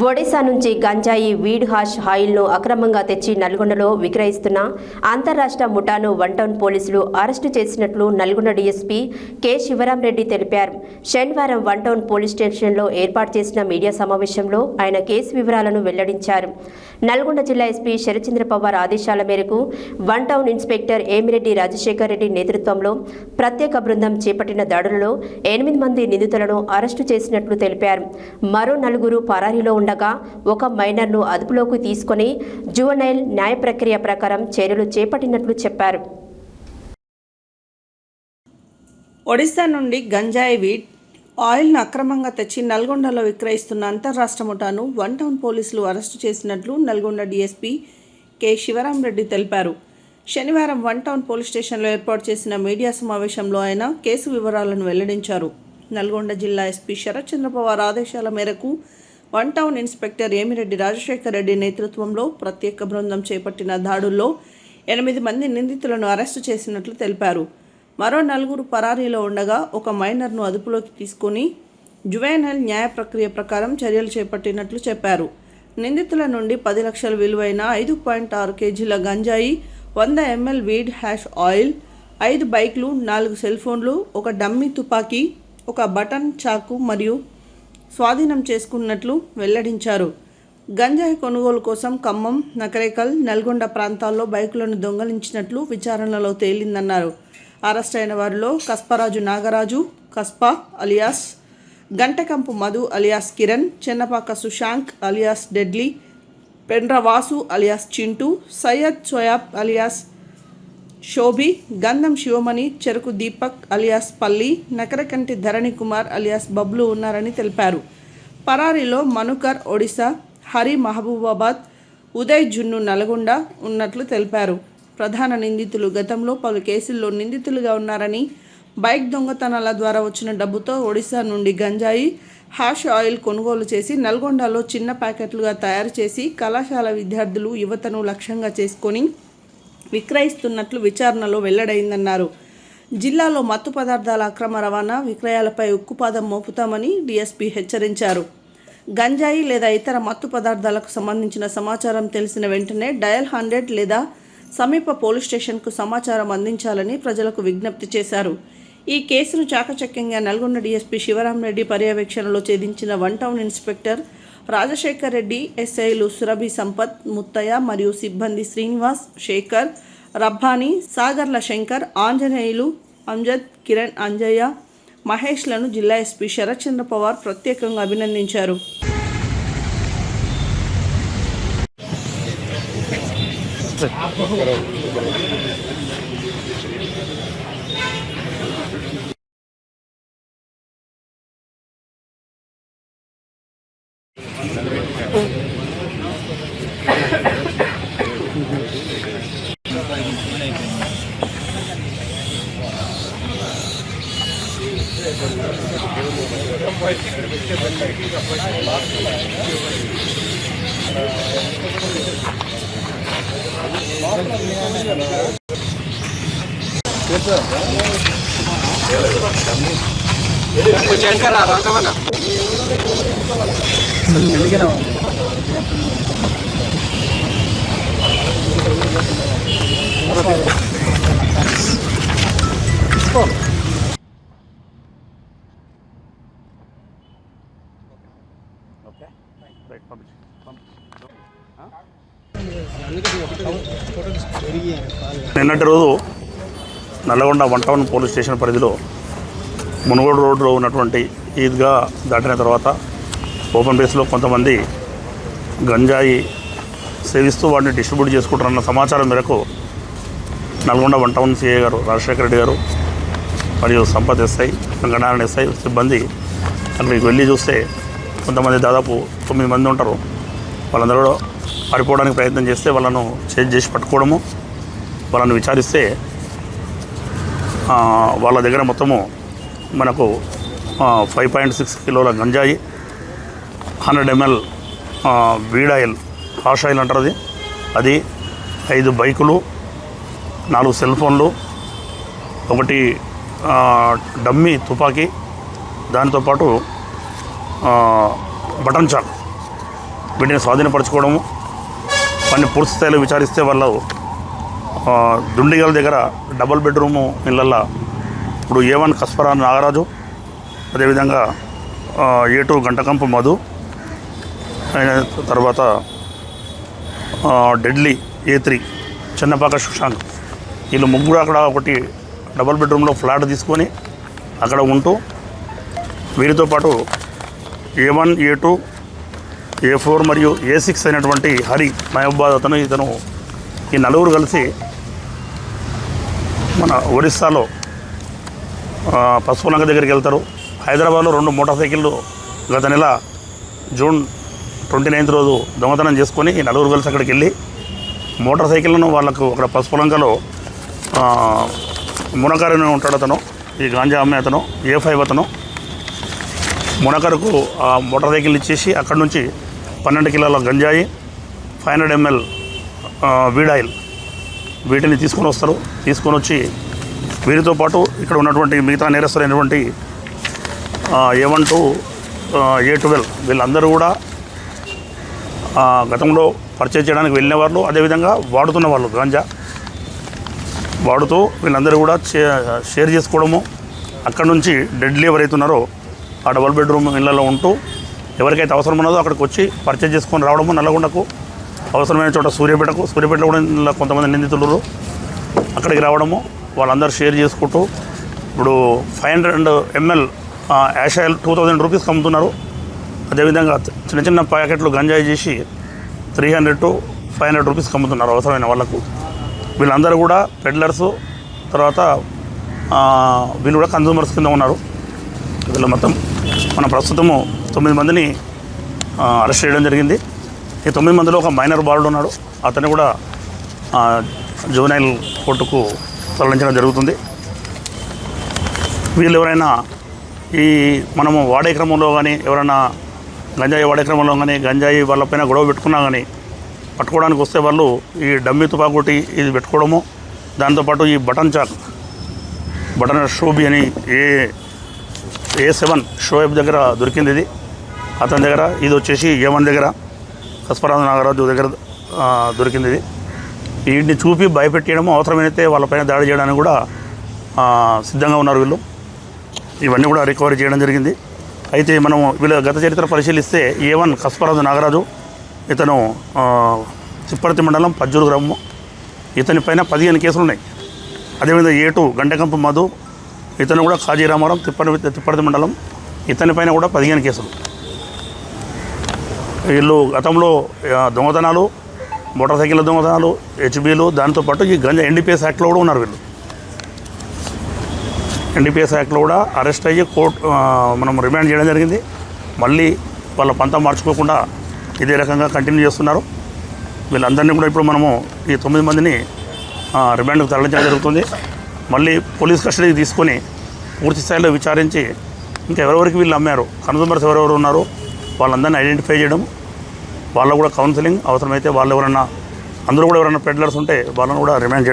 ఒడిశా నుంచి గంజాయి weed hash ఆయిల్ను అక్రమంగా తెచ్చి నల్గొండలో విక్రయిస్తున్న అంతర్రాష్ట్ర ముఠాను వన్ టౌన్ పోలీసులు అరెస్టు చేసినట్లు నల్గొండ డీఎస్పీ కె శివరాంరెడ్డి తెలిపారు. శనివారం వన్ టౌన్ పోలీస్ స్టేషన్లో ఏర్పాటు చేసిన మీడియా సమావేశంలో ఆయన కేసు వివరాలను వెల్లడించారు. నల్గొండ జిల్లా ఎస్పీ శరచంద్ర పవార్ ఆదేశాల మేరకు one town inspector Emireddy Rajasekhar Reddy నేతృత్వంలో ప్రత్యేక బృందం చేపట్టిన దాడులలో 8 మంది నిందితులను అరెస్టు చేసినట్లు తెలిపారు. మరో 4 పరారీలో ఉండగా ఒక మైనర్ను అదుపులోకి తీసుకుని జువెనైల్ న్యాయ ప్రక్రియ ప్రకారం చర్యలు చేపట్టినట్లు చెప్పారు. ఒడిశా నుండి గంజాయి వీడ్ ఆయిల్ను అక్రమంగా తెచ్చి నల్గొండలో విక్రయిస్తున్న అంతర్రాష్ట్ర ముఠాను వన్ టౌన్ పోలీసులు అరెస్టు చేసినట్లు నల్గొండ డీఎస్పీ కె శివరాంరెడ్డి తెలిపారు. శనివారం వన్ టౌన్ పోలీస్ స్టేషన్లో ఏర్పాటు చేసిన మీడియా సమావేశంలో ఆయన కేసు వివరాలను వెల్లడించారు. నల్గొండ జిల్లా ఎస్పీ శరత్చంద్ర పవార్ ఆదేశాల మేరకు one town inspector Emireddy Rajasekhar Reddy నేతృత్వంలో ప్రత్యేక బృందం చేపట్టిన దాడుల్లో 8 మంది నిందితులను అరెస్టు చేసినట్లు తెలిపారు. మరో 4 పరారీలో ఉండగా ఒక మైనర్ను అదుపులోకి తీసుకుని జువెనైల్ న్యాయ ప్రక్రియ ప్రకారం చర్యలు చేపట్టినట్లు చెప్పారు. నిందితుల నుండి 10 లక్షల విలువైన 5.6 కేజీల గంజాయి, 100 ml వీడ్ హ్యాష్ ఆయిల్, 5 బైక్లు, 4 సెల్ ఫోన్లు, ఒక డమ్మీ తుపాకీ, ఒక బటన్ చాకు మరియు స్వాధీనం చేసుకున్నట్లు వెల్లడించారు. గంజాయి కొనుగోలు కోసం ఖమ్మం, నకరేకల్, నల్గొండ ప్రాంతాల్లో బైకులను దొంగలించినట్లు విచారణలో తేలిందన్నారు. అరెస్ట్ అయిన వారిలో Kasparaju Nagaraju, Kaspa alias Gantakampu Madhu alias Kiran, Chennapaka Sushank alias deadly, Pendravasu alias Chintu, Syed Soyab alias Shobhi, Gandham Sivamani, Cheruku Deepak alias Palli, Nakarakanti Dharani Kumar alias Bablu ఉన్నారని తెలిపారు. పరారీలో మనుకర్ ఒడిశా, హరి మహబూబాబాద్, ఉదయ్ జున్ను నల్గొండ ఉన్నట్లు తెలిపారు. ప్రధాన నిందితులు గతంలో పలు కేసుల్లో నిందితులుగా ఉన్నారని, బైక్ దొంగతనాల ద్వారా వచ్చిన డబ్బుతో ఒడిశా నుండి గంజాయి, హ్యాష్ ఆయిల్ కొనుగోలు చేసి నల్గొండలో చిన్న ప్యాకెట్లుగా తయారు చేసి కళాశాల విద్యార్థులు, యువతను లక్ష్యంగా చేసుకొని విక్రయిస్తున్నట్లు విచారణలో వెల్లడైందన్నారు. జిల్లాలో మత్తు పదార్థాల అక్రమ రవాణా, విక్రయాలపై ఉక్కుపాదం మోపుతామని డీఎస్పీ హెచ్చరించారు. గంజాయి లేదా ఇతర మత్తు పదార్థాలకు సంబంధించిన సమాచారం తెలిసిన వెంటనే డయల్ 100 లేదా సమీప పోలీస్ స్టేషన్కు సమాచారం అందించాలని ప్రజలకు విజ్ఞప్తి చేశారు. ఈ కేసును చాకచక్యంగా నల్గొండ డీఎస్పీ శివరాంరెడ్డి పర్యవేక్షణలో ఛేదించిన one town inspector Rajasekhar Reddy, ఎస్ఐలు సురభి సంపత్, ముత్తయ్య మరియు సిబ్బంది శ్రీనివాస్, శేఖర్, రబ్బానీ, సాగర్ల శంకర్, ఆంజనేయులు, అంజద్, కిరణ్, అంజయ్య, మహేష్లను జిల్లా ఎస్పీ శరత్చంద్ర పవార్ ప్రత్యేకంగా అభినందించారు. నిన్నటి రోజు Nalgonda one town police station పరిధిలో మునుగోడు రోడ్లో ఉన్నటువంటి ఈద్గా దాటిన తర్వాత ఓపెన్ ప్లేస్లో కొంతమంది గంజాయి సేవిస్తూ వాటిని డిస్ట్రిబ్యూట్ చేసుకుంటారన్న సమాచారం మేరకు నల్గొండ వన్ టౌన్ సిఐ గారు రాజశేఖర రెడ్డి గారు మరియు సంపత్ ఎస్ఐ, గణారాయణ ఎస్ఐ సిబ్బంది అక్కడికి వెళ్ళి చూస్తే కొంతమంది దాదాపు 9 మంది ఉంటారు. వాళ్ళందరూ పారిపోవడానికి ప్రయత్నం చేస్తే వాళ్ళను చేసి పట్టుకోవడము, వాళ్ళని విచారిస్తే వాళ్ళ దగ్గర మొత్తము మనకు 5.6 కిలోల గంజాయి, 100 ml weed oil, hash oil అంటారు అది 5 బైకులు, 4 సెల్ ఫోన్లు, ఒకటి డమ్మీ తుపాకీ, దాంతోపాటు బటన్ చాక్ వీటిని స్వాధీనపరచుకోవడము. కొన్ని పూర్తి స్థాయిలో విచారిస్తే వాళ్ళు దుండిగల దగ్గర డబుల్ బెడ్రూము ఇళ్ళల్లో ఇప్పుడు A1 కస్పరా నాగరాజు, అదేవిధంగా A2 గంటకంపు మధు, తర్వాత డెడ్లీ A3 చిన్నపాక సుశాంత్, వీళ్ళు ముగ్గురు అక్కడ ఒకటి డబుల్ బెడ్రూమ్లో ఫ్లాట్ తీసుకొని అక్కడ ఉంటూ వీరితో పాటు A1, A2, A4 మరియు A6 అయినటువంటి హరి మహబాద్ ఇతను ఈ నలుగురు కలిసి మన ఒరిస్సాలో పసుపులంక దగ్గరికి వెళ్తారు. హైదరాబాద్లో 2 మోటార్ సైకిళ్ళు గత నెల జూన్ 29th రోజు దొంగతనం చేసుకొని ఈ నలుగురు కలిసి అక్కడికి వెళ్ళి మోటార్ సైకిళ్ళను వాళ్ళకు అక్కడ పసుపులంకలో మునకరుని ఉంటాడు అతను, ఈ గాంజా అమ్మే అతను, A5 అతను మునకరుకు ఆ మోటార్ సైకిల్ ఇచ్చేసి అక్కడ నుంచి 12 కిలోల గంజాయి, 500 ml వీడ్ ఆయిల్ వీటిని తీసుకొని వస్తారు. తీసుకొని వచ్చి వీరితో పాటు ఇక్కడ ఉన్నటువంటి మిగతా నేరస్తులైనటువంటి A1 to A12 వీళ్ళందరూ కూడా గతంలో పర్చేజ్ చేయడానికి వెళ్ళిన వాళ్ళు, అదేవిధంగా వాడుతున్న వాళ్ళు గాంజా వాడుతూ వీళ్ళందరూ కూడా షేర్ చేసుకోవడము. అక్కడ నుంచి డెడ్లీ ఎవరైతే ఉన్నారో ఆ డబుల్ బెడ్రూమ్ ఇళ్లలో ఉంటూ ఎవరికైతే అవసరం ఉన్నదో అక్కడికి వచ్చి పర్చేజ్ చేసుకొని రావడము. నల్లగొండకు అవసరమైన చోట సూర్యాపేటలో కూడా కొంతమంది నిందితులు అక్కడికి రావడము, వాళ్ళందరూ షేర్ చేసుకుంటూ ఇప్పుడు 500 ml యాష్ ఆయిల్ 2000 రూపీస్కి అమ్ముతున్నారు. అదేవిధంగా చిన్న చిన్న ప్యాకెట్లు గంజాయి చేసి 300 to 500 రూపీస్కి అమ్ముతున్నారు అవసరమైన వాళ్ళకు. వీళ్ళందరూ కూడా పెడ్లర్సు, తర్వాత వీళ్ళు కూడా కన్జ్యూమర్స్ కింద ఉన్నారు. వీళ్ళ మొత్తం మన ప్రస్తుతము 9 మందిని అరెస్ట్ చేయడం జరిగింది. ఈ 9 మందిలో ఒక మైనర్ బాలుడు ఉన్నాడు, అతన్ని కూడా జువెనైల్ కోర్టుకు తరలించడం జరుగుతుంది. వీళ్ళు ఎవరైనా ఈ మనము వాడే క్రమంలో కానీ ఎవరైనా గంజాయి వాడే క్రమంలో కానీ గంజాయి వాళ్ళపైన గొడవ పెట్టుకున్నా కానీ పట్టుకోవడానికి వస్తే వాళ్ళు ఈ డమ్మీ తుపాకుటి ఇది పెట్టుకోవడము, దాంతోపాటు ఈ బటన్ షోబీ అని A7 షోయబ్ దగ్గర దొరికింది. ఇది అతని దగ్గర, ఇది వచ్చేసి A1 దగ్గర కస్పరా నాగరాజు దగ్గర దొరికింది. ఇది వీటిని చూపి భయపెట్టేయడము, అవసరమైతే వాళ్ళపైన దాడి చేయడానికి కూడా సిద్ధంగా ఉన్నారు వీళ్ళు. ఇవన్నీ కూడా రికవరీ చేయడం జరిగింది. అయితే మనం వీళ్ళ గత చరిత్ర పరిశీలిస్తే A1 కస్పరా నాగరాజు ఇతను తిప్పర్తి మండలం పజ్జూరు గ్రామము, ఇతని పైన 15 కేసులు ఉన్నాయి. అదేవిధంగా A2 గంటకంపు మధు, ఇతను కూడా కాజీరామారం తిప్పర్తి మండలం, ఇతని పైన కూడా 15 కేసులు. వీళ్ళు గతంలో దొంగతనాలు, మోటార్ సైకిళ్ళ దొంగతనాలు, HBలు, దాంతోపాటు ఈ గంజా NDPS యాక్ట్లో కూడా ఉన్నారు వీళ్ళు. NDPS యాక్ట్లో కూడా అరెస్ట్ అయ్యి మనం రిమాండ్ చేయడం జరిగింది. మళ్ళీ వాళ్ళ పంతం మార్చుకోకుండా ఇదే రకంగా కంటిన్యూ చేస్తున్నారు. వీళ్ళందరినీ కూడా ఇప్పుడు మనము ఈ 9 మందిని రిమాండ్కు తరలించడం జరుగుతుంది. మళ్ళీ పోలీస్ కస్టడీకి తీసుకొని పూర్తి స్థాయిలో విచారించి ఇంకా ఎవరెవరికి వీళ్ళు అమ్మారు, కన్జ్యూమర్స్ ఎవరెవరు ఉన్నారో వాళ్ళందరినీ ఐడెంటిఫై చేయడం, వాళ్ళకు కూడా కౌన్సిలింగ్, అవసరమైతే వాళ్ళు ఎవరైనా అందులో కూడా ఎవరైనా పెడ్లర్స్ ఉంటే వాళ్ళని కూడా రిమాండ్ చేయడం.